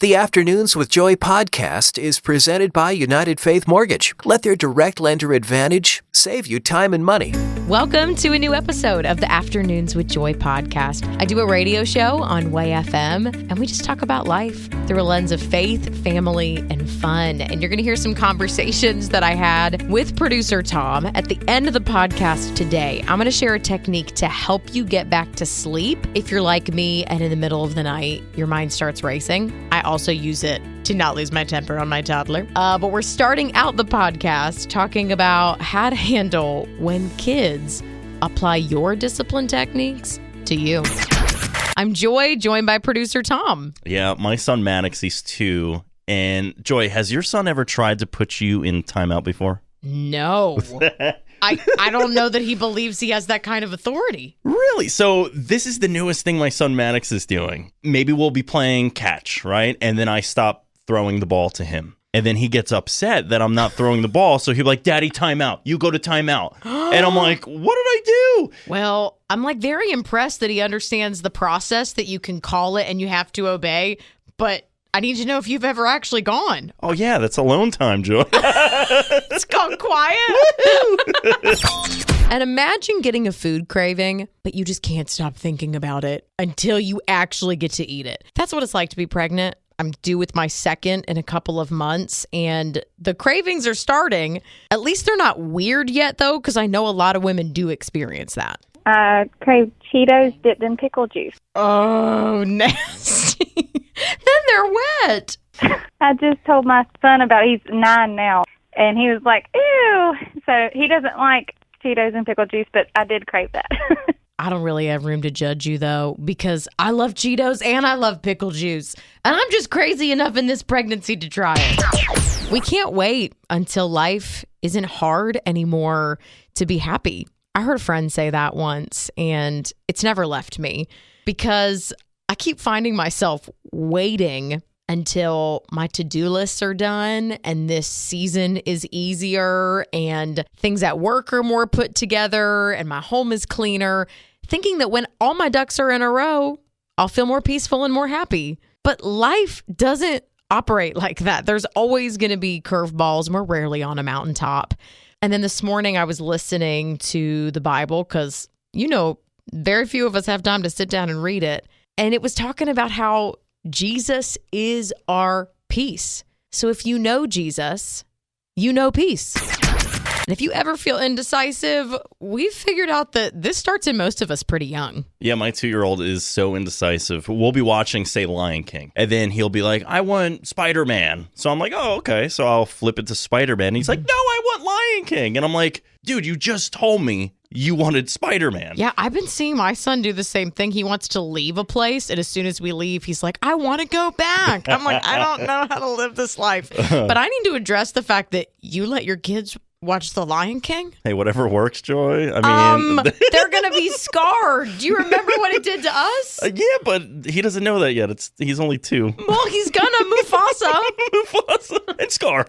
The Afternoons with Joy podcast is presented by United Faith Mortgage. Let their direct lender advantage save you time and money. Welcome to a new episode of the Afternoons with Joy podcast. I do a radio show on Way FM, and we just talk about life through a lens of faith, family, and fun. And you're going to hear some conversations that I had with producer Tom at the end of the podcast today. I'm going to share a technique to help you get back to sleep if you're like me and in the middle of the night, your mind starts racing. I also use it to not lose my temper on my toddler. But we're starting out the podcast talking about how to handle when kids apply your discipline techniques to you. I'm Joy, joined by producer Tom. Yeah, my son Maddox, he's 2. And Joy, has your son ever tried to put you in timeout before? No. I don't know that he believes he has that kind of authority. Really? So this is the newest thing my son Maddox is doing. Maybe we'll be playing catch, right? And then I stop throwing the ball to him. And then he gets upset that I'm not throwing the ball. So he'll be like, Daddy, timeout. You go to timeout. And I'm like, what did I do? Well, I'm like very impressed that he understands the process, that you can call it and you have to obey. But I need to know if you've ever actually gone. Oh, yeah, that's alone time, Joy. It's gone quiet. And imagine getting a food craving, but you just can't stop thinking about it until you actually get to eat it. That's what it's like to be pregnant. I'm due with my second in a couple of months, and the cravings are starting. At least they're not weird yet, though, because I know a lot of women do experience that. I crave Cheetos dipped in pickle juice. Oh, nasty. Then they're wet. I just told my son about it. He's 9 now, and he was like, ew. So he doesn't like Cheetos and pickle juice, but I did crave that. I don't really have room to judge you, though, because I love Cheetos and I love pickle juice. And I'm just crazy enough in this pregnancy to try it. We can't wait until life isn't hard anymore to be happy. I heard a friend say that once, and it's never left me because I keep finding myself waiting until my to-do lists are done and this season is easier and things at work are more put together and my home is cleaner, thinking that when all my ducks are in a row, I'll feel more peaceful and more happy. But life doesn't operate like that. There's always going to be curveballs, and we're rarely on a mountaintop. And then this morning I was listening to the Bible because, very few of us have time to sit down and read it. And it was talking about how Jesus is our peace. So if you know Jesus, you know peace. And if you ever feel indecisive, we've figured out that this starts in most of us pretty young. Yeah, my 2-year-old is so indecisive. We'll be watching, say, Lion King, and then he'll be like, I want Spider-Man. So I'm like, oh, okay. So I'll flip it to Spider-Man. And he's like, no, I want Lion King. And I'm like, dude, you just told me you wanted Spider-Man. Yeah, I've been seeing my son do the same thing. He wants to leave a place, and as soon as we leave, he's like, I want to go back. I'm like, I don't know how to live this life. But I need to address the fact that you let your kids watch The Lion King? Hey, whatever works, Joy. I mean, they're going to be scarred. Do you remember what it did to us? Yeah, but he doesn't know that yet. He's only 2. Well, he's gonna Mufasa. Mufasa and Scar.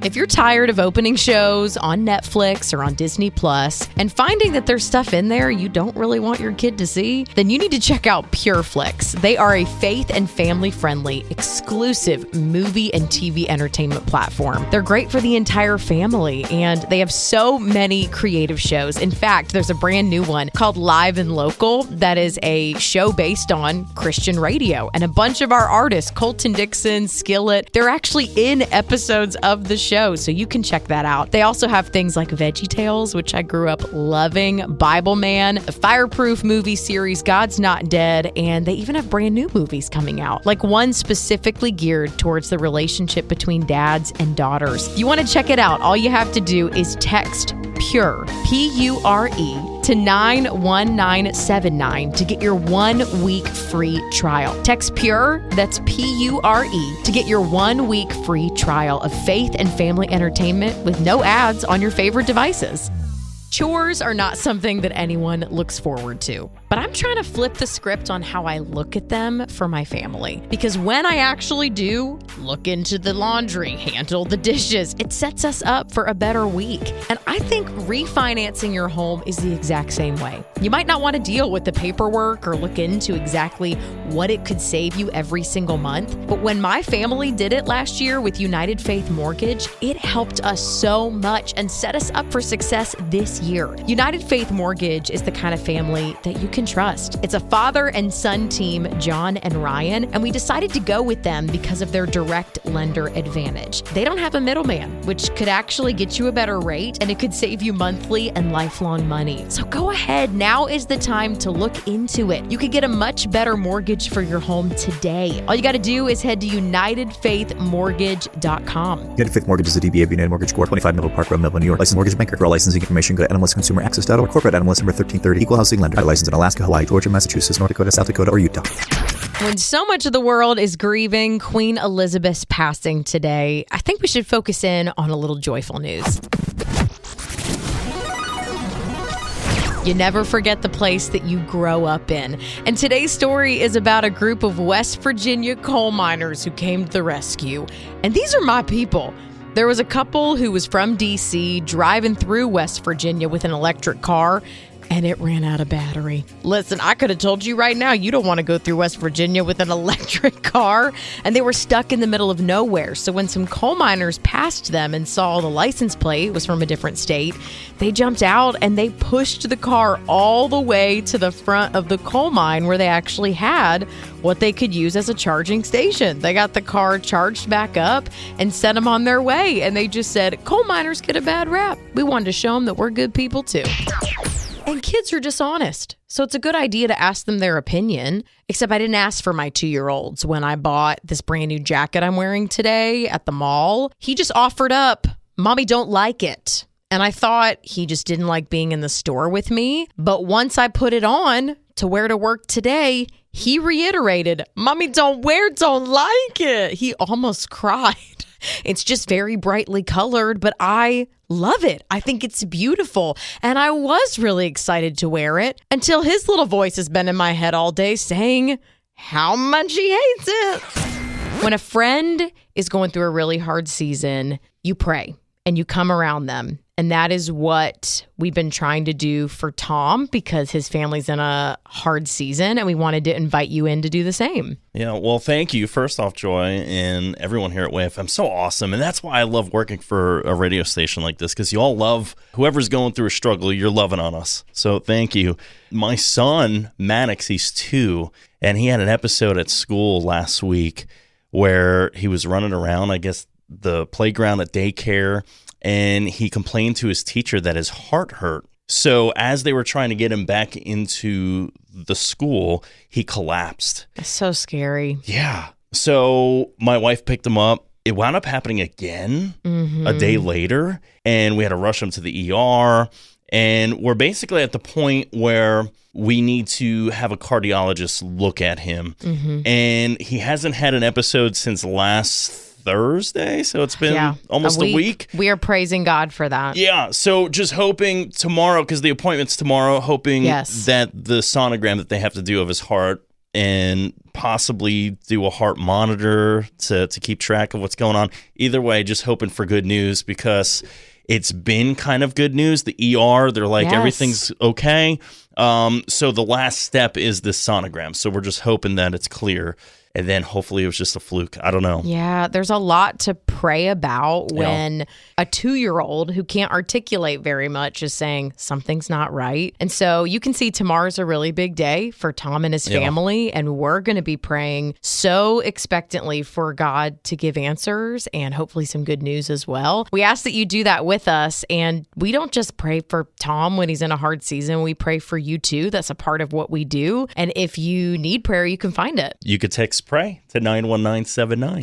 If you're tired of opening shows on Netflix or on Disney Plus and finding that there's stuff in there you don't really want your kid to see, then you need to check out PureFlix. They are a faith and family-friendly, exclusive movie and TV entertainment platform. They're great for the entire family, and they have so many creative shows. In fact, there's a brand new one called Live and Local that is a show based on Christian radio. And a bunch of our artists, Colton Dixon, Skillet, they're actually in episodes of the show, so you can check that out. They also have things like VeggieTales, which I grew up loving, Bible Man, the Fireproof movie series, God's Not Dead, and they even have brand new movies coming out, like one specifically geared towards the relationship between dads and daughters. If you want to check it out, all you have to do is text PURE, P-U-R-E, to 91979 to get your 1 week free trial. Text PURE, that's P-U-R-E, to get your 1 week free trial of faith and family entertainment with no ads on your favorite devices. Chores are not something that anyone looks forward to, but I'm trying to flip the script on how I look at them for my family. Because when I actually do look into the laundry, handle the dishes, it sets us up for a better week. And I think refinancing your home is the exact same way. You might not want to deal with the paperwork or look into exactly what it could save you every single month, but when my family did it last year with United Faith Mortgage, it helped us so much and set us up for success this year. United Faith Mortgage is the kind of family that you can trust. It's a father and son team, John and Ryan, and we decided to go with them because of their direct lender advantage. They don't have a middleman, which could actually get you a better rate, and it could save you monthly and lifelong money. So go ahead, now is the time to look into it. You could get a much better mortgage for your home today. All you got to do is head to UnitedFaithMortgage.com. United Faith Mortgage is a DBA of United Mortgage Corp. 25 Melville Park Road, Melville, New York. Licensed mortgage banker. For all licensing information, go to NMLSConsumerAccess.org. Corporate NMLS number 1330. Equal housing lender. Licensed in Alaska, Hawaii, Georgia, Massachusetts, North Dakota, South Dakota, or Utah. When so much of the world is grieving Queen Elizabeth's passing today, I think we should focus in on a little joyful news. You never forget the place that you grow up in. And today's story is about a group of West Virginia coal miners who came to the rescue. And these are my people. There was a couple who was from D.C. driving through West Virginia with an electric car, and it ran out of battery. Listen, I could have told you right now, you don't want to go through West Virginia with an electric car. And they were stuck in the middle of nowhere. So when some coal miners passed them and saw the license plate was from a different state, they jumped out and they pushed the car all the way to the front of the coal mine where they actually had what they could use as a charging station. They got the car charged back up and sent them on their way. And they just said, coal miners get a bad rap. We wanted to show them that we're good people too. And kids are dishonest. So it's a good idea to ask them their opinion. Except I didn't ask for my 2-year-olds when I bought this brand new jacket I'm wearing today at the mall. He just offered up, Mommy, don't like it. And I thought he just didn't like being in the store with me. But once I put it on to wear to work today, he reiterated, Mommy, don't like it. He almost cried. It's just very brightly colored, but I love it. I think it's beautiful. And I was really excited to wear it until his little voice has been in my head all day saying how much he hates it. When a friend is going through a really hard season, you pray and you come around them. And that is what we've been trying to do for Tom because his family's in a hard season and we wanted to invite you in to do the same. Yeah, well, thank you. First off, Joy, and everyone here at WayFM. So awesome. And that's why I love working for a radio station like this because you all love whoever's going through a struggle. You're loving on us. So thank you. My son, Maddox, he's 2, and he had an episode at school last week where he was running around, I guess, the playground at daycare, and he complained to his teacher that his heart hurt. So as they were trying to get him back into the school, he collapsed. That's so scary. Yeah. So my wife picked him up. It wound up happening again a day later, and we had to rush him to the ER. And we're basically at the point where we need to have a cardiologist look at him. And he hasn't had an episode since last Thursday, so it's been almost a week. We are praising God for that. Yeah, so just hoping tomorrow, because the appointment's tomorrow, hoping that the sonogram that they have to do of his heart and possibly do a heart monitor to keep track of what's going on. Either way, just hoping for good news because it's been kind of good news. The ER, they're like, everything's okay. So the last step is this sonogram. So we're just hoping that it's clear. And then hopefully it was just a fluke. I don't know. Yeah, there's a lot to pray about when a 2-year-old who can't articulate very much is saying something's not right. And so you can see tomorrow's a really big day for Tom and his family. And we're going to be praying so expectantly for God to give answers and hopefully some good news as well. We ask that you do that with us. And we don't just pray for Tom when he's in a hard season. We pray for you too. That's a part of what we do. And if you need prayer, you can find it. You could text pray to 91979.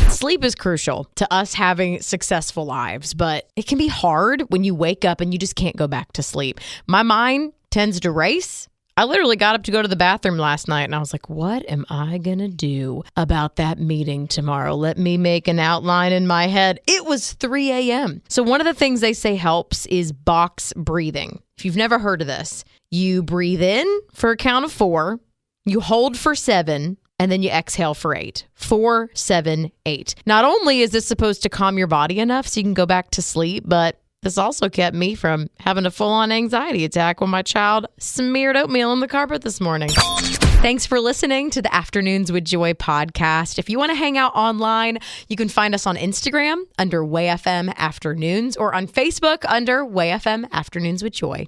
Sleep is crucial to us having successful lives, but it can be hard when you wake up and you just can't go back to sleep. My mind tends to race. I literally got up to go to the bathroom last night and I was like, what am I going to do about that meeting tomorrow? Let me make an outline in my head. It was 3 a.m. So one of the things they say helps is box breathing. If you've never heard of this, you breathe in for a count of 4, you hold for 7, and then you exhale for 8. 4, 7, 8. Not only is this supposed to calm your body enough so you can go back to sleep, but this also kept me from having a full-on anxiety attack when my child smeared oatmeal on the carpet this morning. Thanks for listening to the Afternoons with Joy podcast. If you want to hang out online, you can find us on Instagram under WayFM Afternoons or on Facebook under WayFM Afternoons with Joy.